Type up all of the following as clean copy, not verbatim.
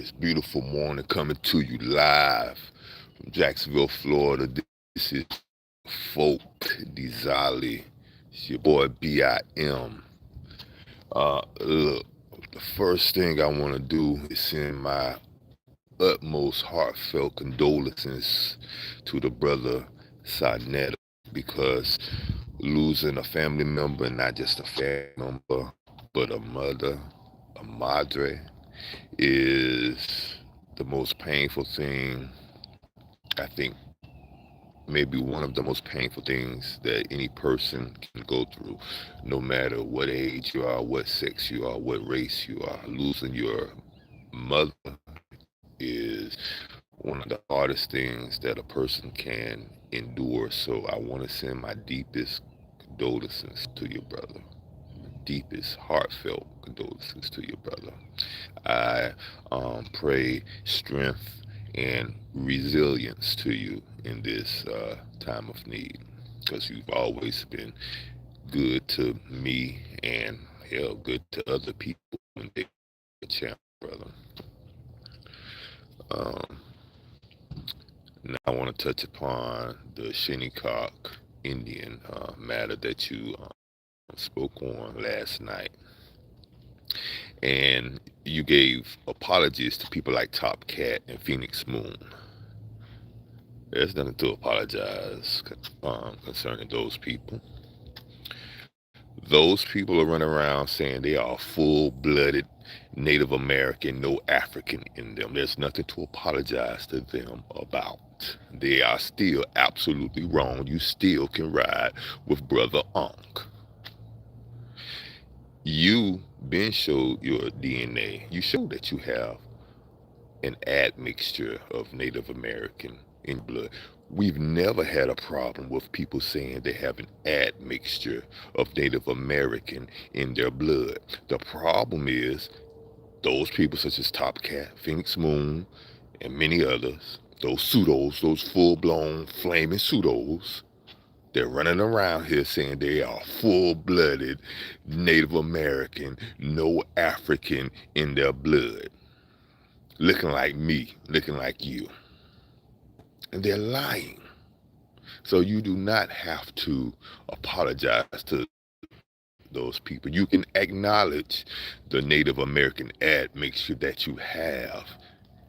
this beautiful morning coming to you live from Jacksonville, Florida. This is Folk Dizali. It's your boy BIM. Look, the first thing I want to do is send my utmost heartfelt condolences to the brother Sarnetta because losing a family member, not just a family member, but a mother, a madre, is the most painful thing, I think, maybe one of the most painful things that any person can go through, no matter what age you are, what sex you are, what race you are. Losing your mother is one of the hardest things that a person can endure. So I want to send my deepest condolences to your brother. Deepest heartfelt condolences to your brother. I pray strength and resilience to you in this time of need, because you've always been good to me and hell, good to other people when they get a chance, brother. Um, Now I want to touch upon the Shinnecock Indian matter that you spoke on last night. And you gave apologies to people like Top Cat and Phoenix Moon. There's nothing to apologize concerning those people. Those people are running around saying they are full-blooded Native American, no African in them. There's nothing to apologize to them about. They are still absolutely wrong. You still can ride with Brother Ankh. You been showed your DNA. You showed that you have an admixture of Native American in blood. We've never had a problem with people saying they have an admixture of Native American in their blood. The problem is those people such as Top Cat, Phoenix Moon, and many others, those pseudos, those full-blown flaming pseudos, they're running around here saying they are full-blooded Native American, no African in their blood, looking like me, looking like you. And they're lying. So you do not have to apologize to those people. You can acknowledge the Native American admixture that you have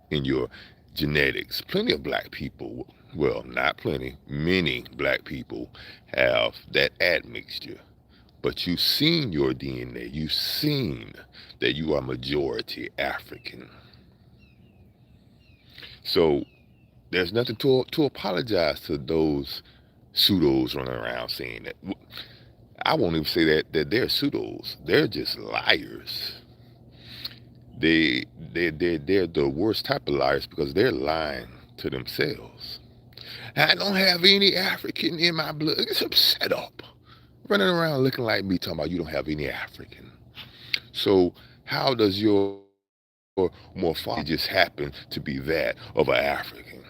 in your genetics. Plenty of black people, well, not plenty, many black people have that admixture. But you've seen your DNA. You've seen that you are majority African. So there's nothing to apologize to those pseudos running around saying that. I won't even say that they're pseudos. They're just liars. They're the worst type of liars because they're lying to themselves. I don't have any African in my blood. It's a setup. Running around looking like me talking about you don't have any African. So how does your morphology just happen to be that of an African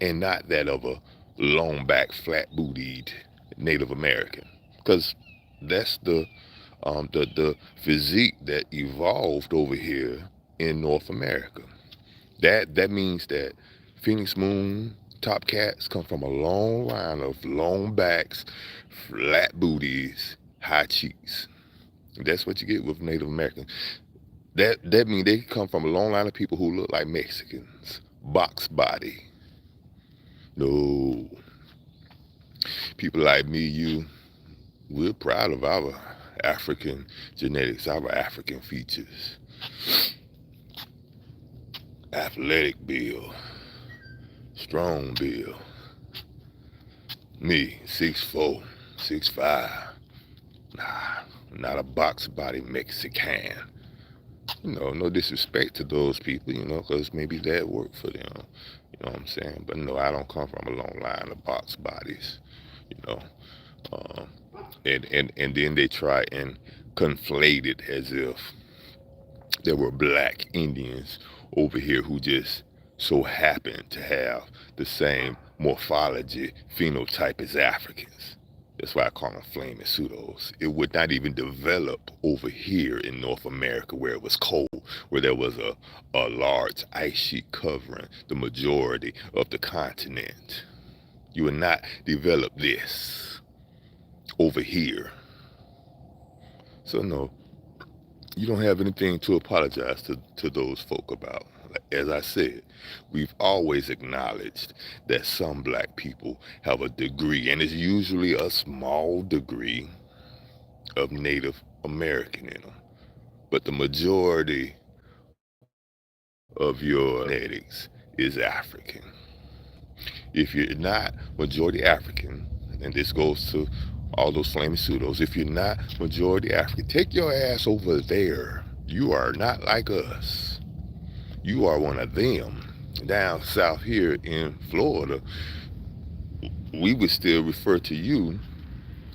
and not that of a long back, flat bootied Native American? Because that's the physique that evolved over here in North America. That means that Phoenix Moon top cats come from a long line of long backs, flat booties, high cheeks. That's what you get with Native Americans. That means they come from a long line of people who look like Mexicans. Box body. No. People like me, you, we're proud of our African genetics, our African features. Athletic build, strong build. Me, 6'4", 6'5". Nah, not a box body Mexican. No disrespect to those people, because maybe that worked for them. You know what I'm saying? But no, I don't come from a long line of box bodies, you know. Um, and then they try and conflate it as if there were black Indians over here who just so happen to have the same morphology phenotype as Africans. That's why I call them flaming pseudos. It would not even develop over here in North America where it was cold, where there was a large ice sheet covering the majority of the continent. You would not develop this over here. So no, you don't have anything to apologize to those folk about. As I said, we've always acknowledged that some black people have a degree, and it's usually a small degree of Native American in them. But the majority of your genetics is African. If you're not majority African, and this goes to all those flaming pseudos, if you're not majority African, take your ass over there. You are not like us. You are one of them. Down south here in Florida, we would still refer to you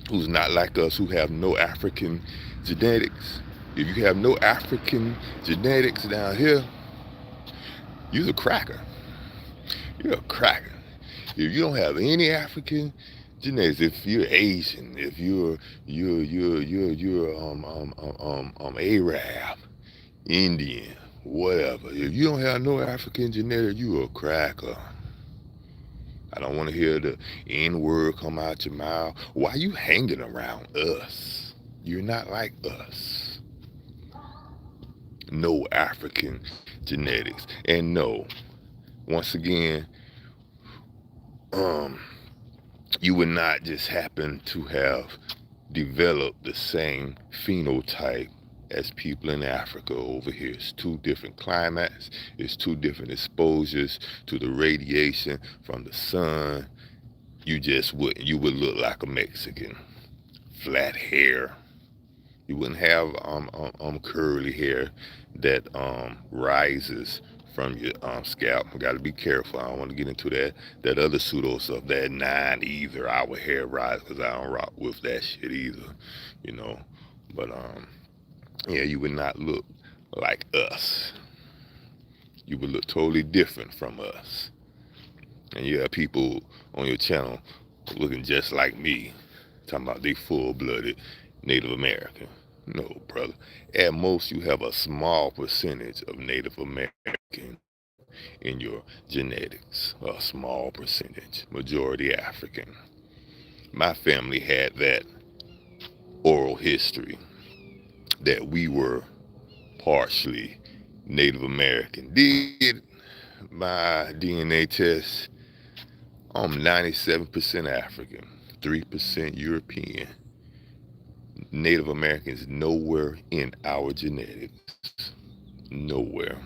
who's not like us, who have no African genetics. If you have no African genetics down here, you're a cracker. You're a cracker. If you don't have any African genetics, if you're Asian, if you're Arab, Indian, whatever, if you don't have no African genetics, you a cracker. I don't want to hear the N word come out your mouth. Why are you hanging around us? You're not like us. No African genetics. And no, once again, you would not just happen to have developed the same phenotype as people in Africa over here. It's two different climates. It's two different exposures to the radiation from the sun. You just wouldn't. You would look like a Mexican. Flat hair. You wouldn't have curly hair that rises from your scalp. Got to be careful. I don't want to get into that other pseudo stuff. That nine either our hair rise, because I don't rock with that shit either. You know. But yeah, you would not look like us. You would look totally different from us. And you have people on your channel looking just like me, talking about they full-blooded Native American. No, brother. At most, you have a small percentage of Native American in your genetics. A small percentage. Majority African. My family had that oral history that we were partially Native American. Did my DNA test, I'm 97% African, 3% European. Native Americans nowhere in our genetics. Nowhere.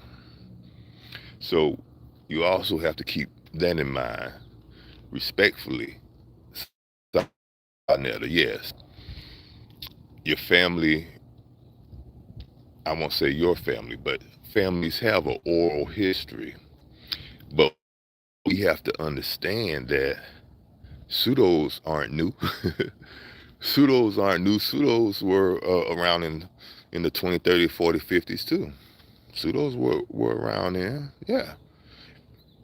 So you also have to keep that in mind. Respectfully, yes, your family, I won't say your family, but families have an oral history. But we have to understand that pseudos aren't new. Pseudos aren't new. Pseudos were around in the 20, 30, 40, 50s too. Pseudos were around then. Yeah.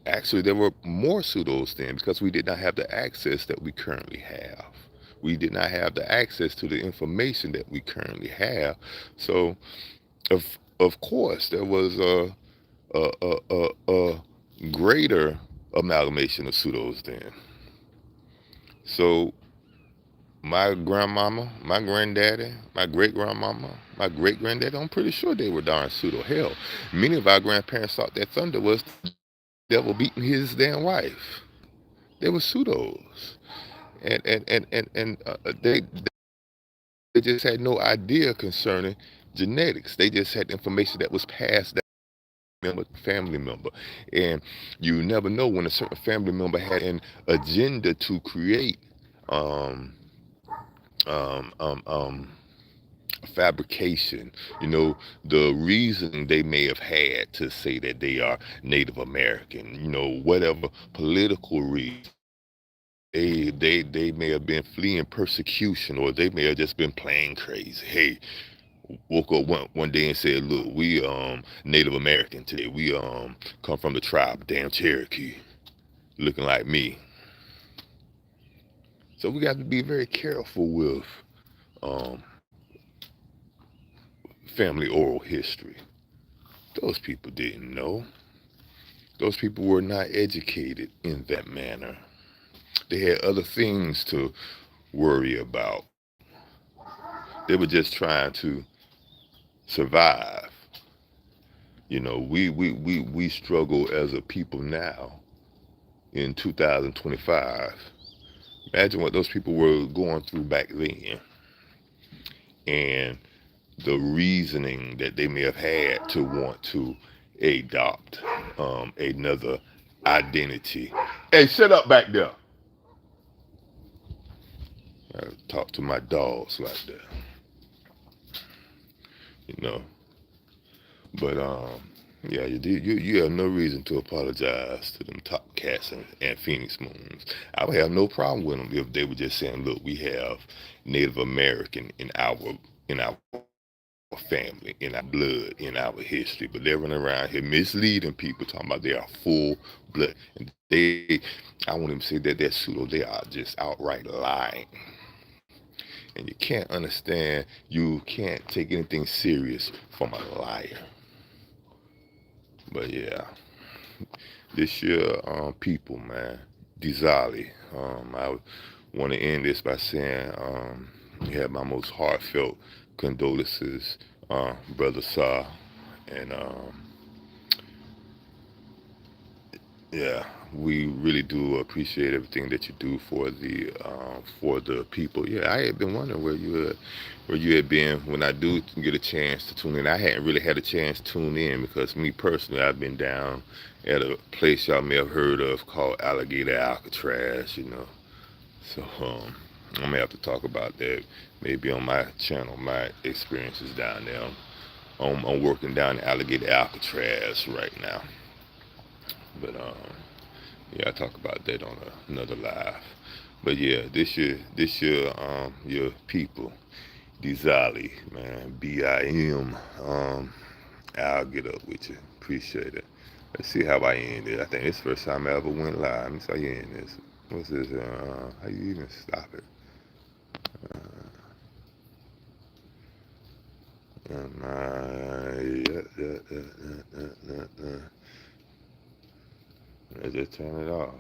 Actually, there were more pseudos then because we did not have the access that we currently have. We did not have the access to the information that we currently have. So, of course, there was a greater amalgamation of pseudos then. So my grandmama, my granddaddy, my great-grandmama, my great-granddaddy, I'm pretty sure they were darn pseudo. Hell, many of our grandparents thought that thunder was the devil beating his damn wife. They were pseudos. And they just had no idea concerning genetics. They just had information that was passed down member, family member. And you never know when a certain family member had an agenda to create um, um, um, fabrication, the reason they may have had to say that they are Native American, whatever political reason. They may have been fleeing persecution, or they may have just been plain crazy. Hey, woke up one day and said, look, we Native American today. We come from the tribe, damn Cherokee, looking like me. So we got to be very careful with um, family oral history. Those people didn't know. Those people were not educated in that manner. They had other things to worry about. They were just trying to survive. We struggle as a people now in 2025. Imagine what those people were going through back then, and the reasoning that they may have had to want to adopt another identity. Hey, shut up back there. I talk to my dogs like that, you know. But yeah, you have no reason to apologize to them top cats and Phoenix Moons. I would have no problem with them if they were just saying, look, we have Native American in our family, in our blood, in our history. But they're running around here misleading people, talking about they are full blood. And I won't even say that they're pseudo, they are just outright lying. And you can't understand, you can't take anything serious from a liar. But yeah, this year, people, man, Dizali. I want to end this by saying, you have my most heartfelt condolences, Brother Sa, and yeah, we really do appreciate everything that you do for the people. Yeah, I had been wondering where you had been when I do get a chance to tune in. I hadn't really had a chance to tune in because me personally, I've been down at a place y'all may have heard of called Alligator Alcatraz. So I'm gonna have to talk about that maybe on my channel, my experiences down there. I'm working down at Alligator Alcatraz right now, but yeah, I talk about that on another live. But yeah, this year, your people, Dizali, man, BIM. I'll get up with you. Appreciate it. Let's see how I end it. I think it's the first time I ever went live. Let me see how you end this. What's this? How you even stop it? Let's just turn it off.